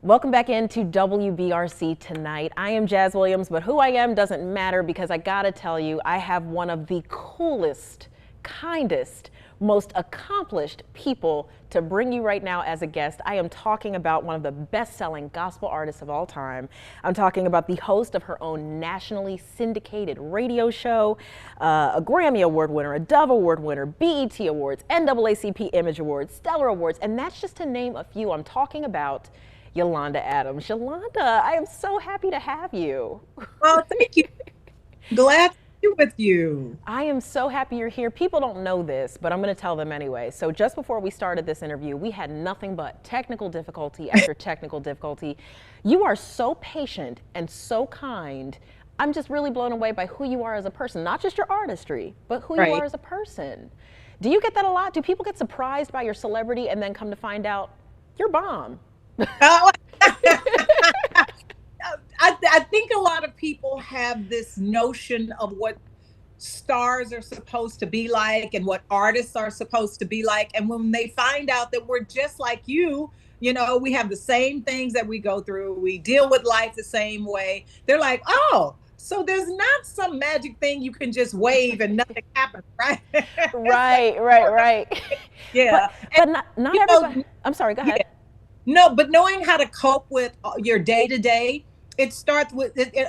Welcome back into WBRC tonight. I am Jhas Williams, but who I am doesn't matter because I gotta tell you, I have one of the coolest, kindest, most accomplished people to bring you right now as a guest. I am talking about one of the best-selling gospel artists of all time. I'm talking about the host of her own nationally syndicated radio show, a Grammy Award winner, a Dove Award winner, BET Awards, NAACP Image Awards, Stellar Awards, and that's just to name a few. I'm talking about Yolanda Adams. Yolanda, I am so happy to have you. Oh, thank you. Glad to be with you. I am so happy you're here. People don't know this, but I'm going to tell them anyway. So just before we started this interview, we had nothing but technical difficulty after technical difficulty. You are so patient and so kind. I'm just really blown away by who you are as a person, not just your artistry, but who you are as a person. Do you get that a lot? Do people get surprised by your celebrity and then come to find out you're bomb? Oh, I think a lot of people have this notion of what stars are supposed to be like and what artists are supposed to be like. And when they find out that we're just like you, we have the same things that we go through. We deal with life the same way. They're like, oh, so there's not some magic thing you can just wave and nothing happens, right? Right. Yeah. But not everybody. I'm sorry, go ahead. Yeah. No, but knowing how to cope with your day to day,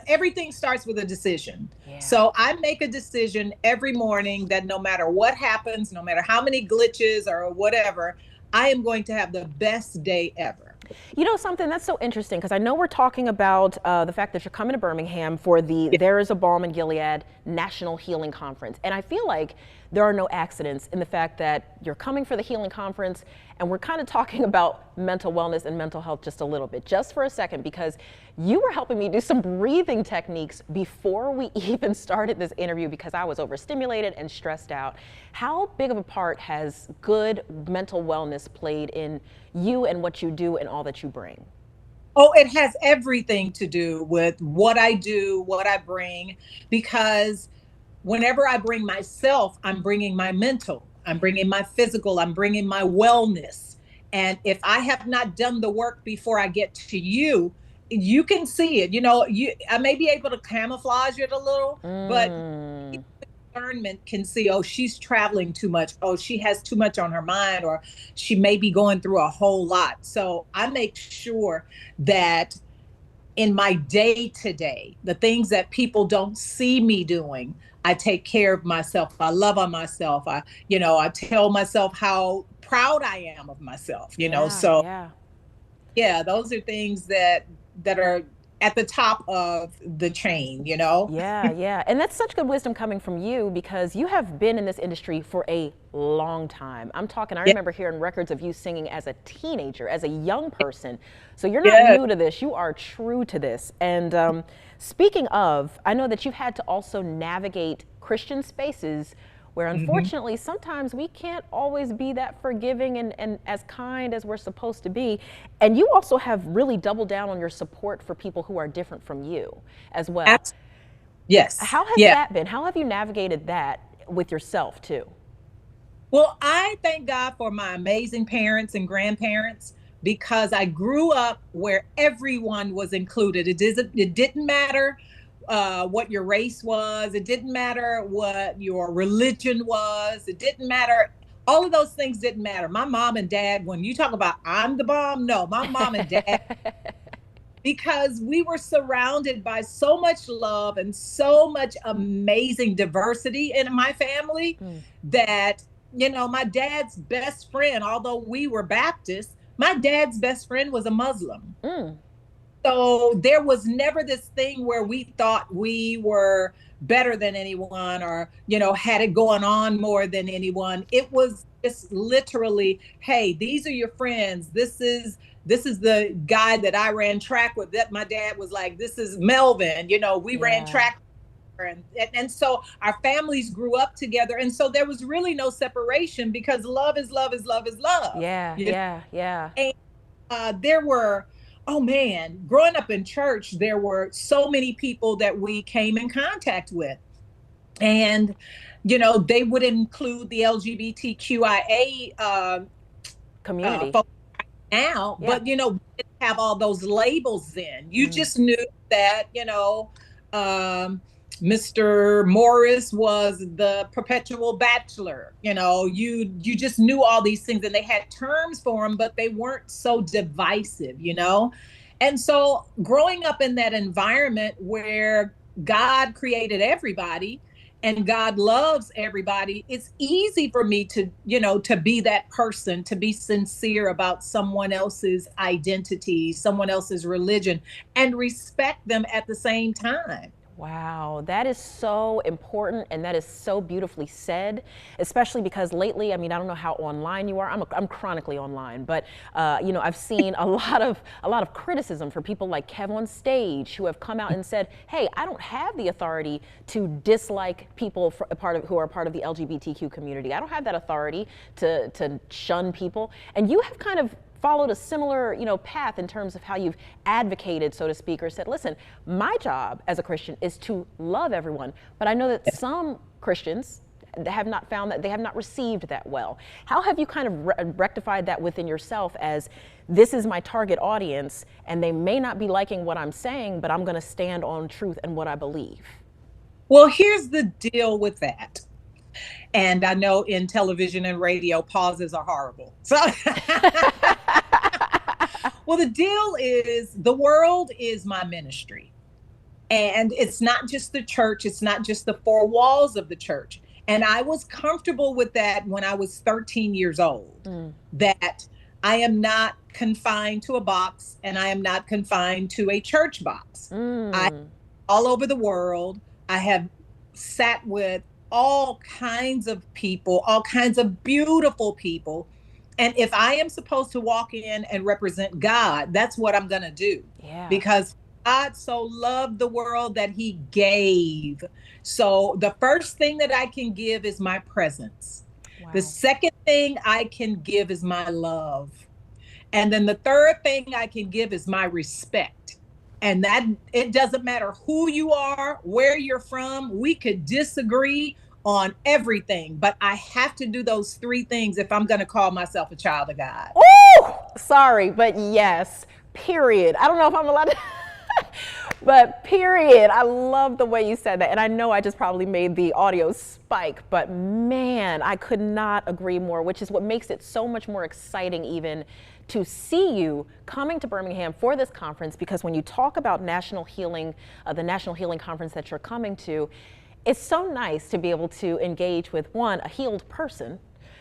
everything starts with a decision. Yeah. So I make a decision every morning that no matter what happens, no matter how many glitches or whatever, I am going to have the best day ever. You know something that's so interesting, because I know we're talking about the fact that you're coming to Birmingham for the There Is a Balm in Gilead National Healing Conference. And I feel like there are no accidents in the fact that you're coming for the healing conference, and we're kind of talking about mental wellness and mental health just a little bit, just for a second, because you were helping me do some breathing techniques before we even started this interview because I was overstimulated and stressed out. How big of a part has good mental wellness played in you and what you do and all that you bring? Oh, it has everything to do with what I do, what I bring, because whenever I bring myself, I'm bringing my mental, I'm bringing my physical, I'm bringing my wellness. And if I have not done the work before I get to you, you can see it. I may be able to camouflage it a little, but discernment can see, oh, she's traveling too much. Oh, she has too much on her mind, or she may be going through a whole lot. So I make sure that in my day to day, the things that people don't see me doing, I take care of myself. I love on myself. I tell myself how proud I am of myself, those are things that are at the top of the chain, Yeah. And that's such good wisdom coming from you, because you have been in this industry for a long time. I remember hearing records of you singing as a teenager, as a young person. So you're not new to this, you are true to this. And speaking of, I know that you've had to also navigate Christian spaces where unfortunately sometimes we can't always be that forgiving and as kind as we're supposed to be. And you also have really doubled down on your support for people who are different from you as well. Yes. How has that been? How have you navigated that with yourself too? Well, I thank God for my amazing parents and grandparents, because I grew up where everyone was included. It didn't matter what your race was. It didn't matter what your religion was. It didn't matter. All of those things didn't matter. My mom and dad, when you talk about I'm the bomb, no, my mom and dad, because we were surrounded by so much love and so much amazing diversity in my family that, my dad's best friend, although we were Baptists, my dad's best friend was a Muslim. So there was never this thing where we thought we were better than anyone or, had it going on more than anyone. It was just literally, hey, these are your friends. This is the guy that I ran track with, that my dad was like, this is Melvin, we ran track. And so our families grew up together. And so there was really no separation, because love is love is love is love. Yeah. And there were, oh man, growing up in church, there were so many people that we came in contact with. And, they would include the LGBTQIA community. now, Yeah. but, you know, we didn't have all those labels then. You just knew that, you know, Mr. Morris was the perpetual bachelor. You know, you just knew all these things, and they had terms for them, but they weren't so divisive, you know? And so growing up in that environment where God created everybody and God loves everybody, it's easy for me to, you know, to be that person, to be sincere about someone else's identity, someone else's religion, and respect them at the same time. Wow, that is so important, and that is so beautifully said, especially because lately, I mean, I don't know how online you are. I'm chronically online, but you know, I've seen a lot of criticism for people like Kev on stage who have come out and said, "Hey, I don't have the authority to dislike people who are part of the LGBTQ community. I don't have that authority to shun people." And you have kind of followed a similar, you know, path in terms of how you've advocated, so to speak, or said, listen, my job as a Christian is to love everyone. But I know that some Christians have not found that, they have not received that well. How have you kind of rectified that within yourself as this is my target audience and they may not be liking what I'm saying, but I'm going to stand on truth and what I believe? Well, here's the deal with that. And I know in television and radio, pauses are horrible. So, well, the deal is the world is my ministry. And it's not just the church, it's not just the four walls of the church. And I was comfortable with that when I was 13 years old, that I am not confined to a box and I am not confined to a church box. I all over the world. I have sat with all kinds of people, all kinds of beautiful people. And if I am supposed to walk in and represent God, that's what I'm going to do. Yeah. Because God so loved the world that he gave. So the first thing that I can give is my presence. Wow. The second thing I can give is my love. And then the third thing I can give is my respect. And that it doesn't matter who you are, where you're from. We could disagree on everything, but I have to do those three things if I'm going to call myself a child of God. Oh, sorry, but yes, period. I don't know if I'm allowed to, but period. I love the way you said that. And I know I just probably made the audio spike, but man, I could not agree more, which is what makes it so much more exciting even to see you coming to Birmingham for this conference, because when you talk about national healing, the National Healing Conference that you're coming to, it's so nice to be able to engage with one, a healed person,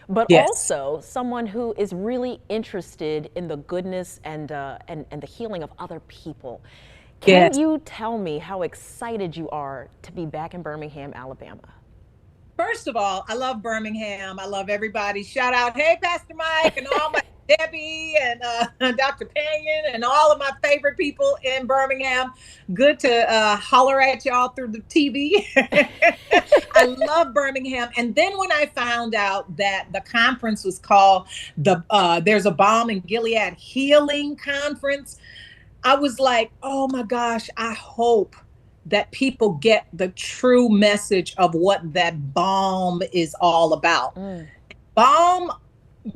but Yes. also someone who is really interested in the goodness and the healing of other people. Can Yes. you tell me how excited you are to be back in Birmingham, Alabama? First of all, I love Birmingham. I love everybody. Shout out, hey, Pastor Mike, and all my Debbie and Dr. Panion and all of my favorite people in Birmingham. Good to holler at y'all through the TV. I love Birmingham. And then when I found out that the conference was called There's a Balm in Gilead Healing Conference, I was like, oh my gosh, I hope that people get the true message of what that balm is all about.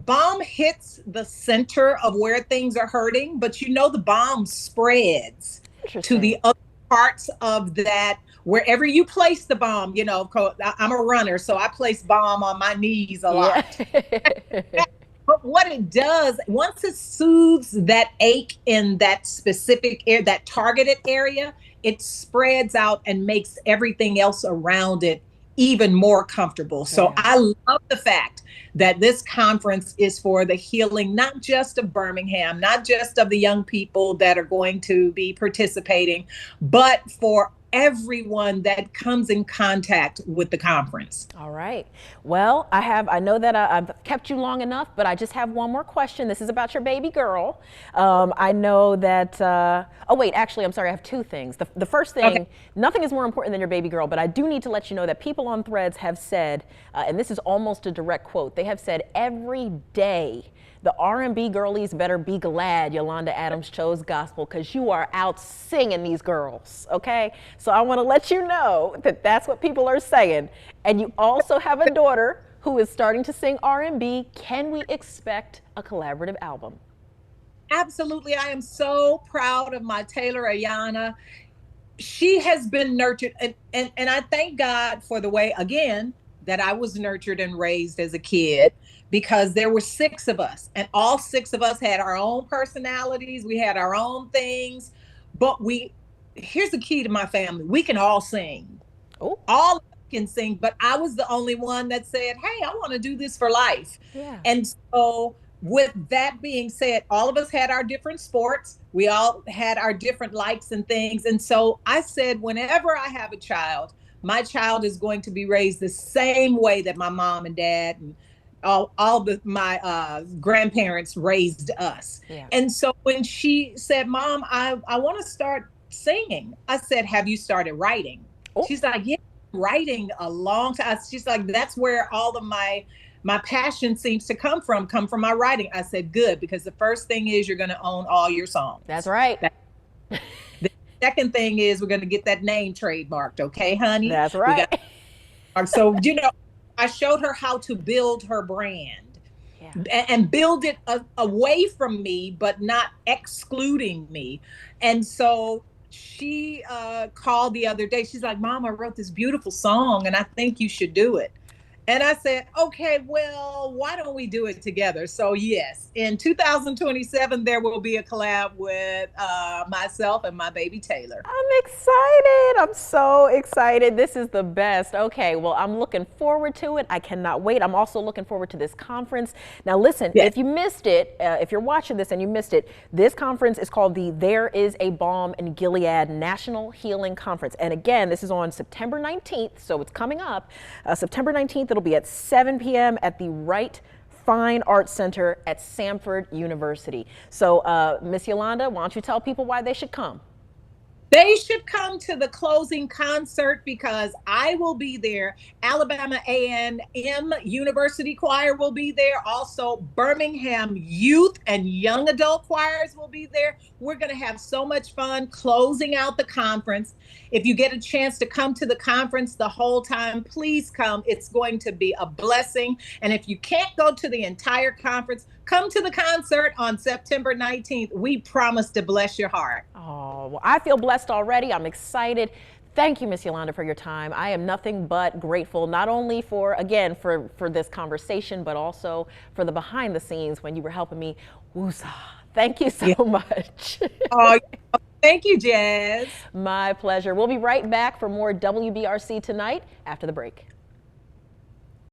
Balm hits the center of where things are hurting, but you know the balm spreads to the other parts of that. Wherever you place the balm, you know, I'm a runner, so I place balm on my knees a lot. Yeah. But what it does, once it soothes that ache in that specific area, that targeted area, it spreads out and makes everything else around it even more comfortable. So yeah. I love the fact that this conference is for the healing, not just of Birmingham, not just of the young people that are going to be participating, but for everyone that comes in contact with the conference. All right. Well, I know that I've kept you long enough, but I just have one more question. This is about your baby girl. I know that, oh wait, actually, I'm sorry, I have two things. The first thing, okay. Nothing is more important than your baby girl, but I do need to let you know that people on Threads have said, and this is almost a direct quote, they have said every day, the R&B girlies better be glad Yolanda Adams chose gospel, because you are out singing these girls, okay? So I want to let you know that that's what people are saying. And you also have a daughter who is starting to sing R&B. Can we expect a collaborative album? absolutely. I am so proud of my Taylor Ayana. She has been nurtured, and I thank God for the way, again, that I was nurtured and raised as a kid, because there were six of us, and all six of us had our own personalities. We had our own things, but here's the key to my family: we can all sing. Oh, All of us can sing, but I was the only one that said, hey, I want to do this for life. yeah. And so, with that being said, all of us had our different sports. We all had our different likes and things. And so I said, whenever I have a child, my child is going to be raised the same way that my mom and dad and my grandparents raised us. Yeah. And so when she said, Mom, I want to start singing, I said, have you started writing? Oh. She's like, yeah, writing a long time. She's like, that's where all of my passion seems to come from my writing. I said, good, because the first thing is you're going to own all your songs. That's right. The second thing is we're going to get that name trademarked. Okay, honey? That's right. So, I showed her how to build her brand, and build it away from me, but not excluding me. And so she called the other day. She's like, Mom, I wrote this beautiful song and I think you should do it. And I said, okay, well, why don't we do it together? So yes, in 2027, there will be a collab with myself and my baby Taylor. I'm excited. I'm so excited. This is the best. Okay, well, I'm looking forward to it. I cannot wait. I'm also looking forward to this conference. Now, listen, if you missed it, if you're watching this and you missed it, this conference is called the There Is a Balm in Gilead National Healing Conference. And again, this is on September 19th, so it's coming up. September 19th, it'll be at 7 p.m. at the Wright Fine Arts Center at Samford University. So, Miss Yolanda, why don't you tell people why they should come? They should come to the closing concert because I will be there. Alabama A&M University Choir will be there. Also, Birmingham Youth and Young Adult Choirs will be there. We're going to have so much fun closing out the conference. If you get a chance to come to the conference the whole time, please come. It's going to be a blessing. And if you can't go to the entire conference, come to the concert on September 19th. We promise to bless your heart. Oh, well, I feel blessed already. I'm excited. Thank you, Miss Yolanda, for your time. I am nothing but grateful, not only for this conversation, but also for the behind the scenes when you were helping me woosah. Thank you so much. Oh, thank you, Jazz. My pleasure. We'll be right back for more WBRC Tonight after the break.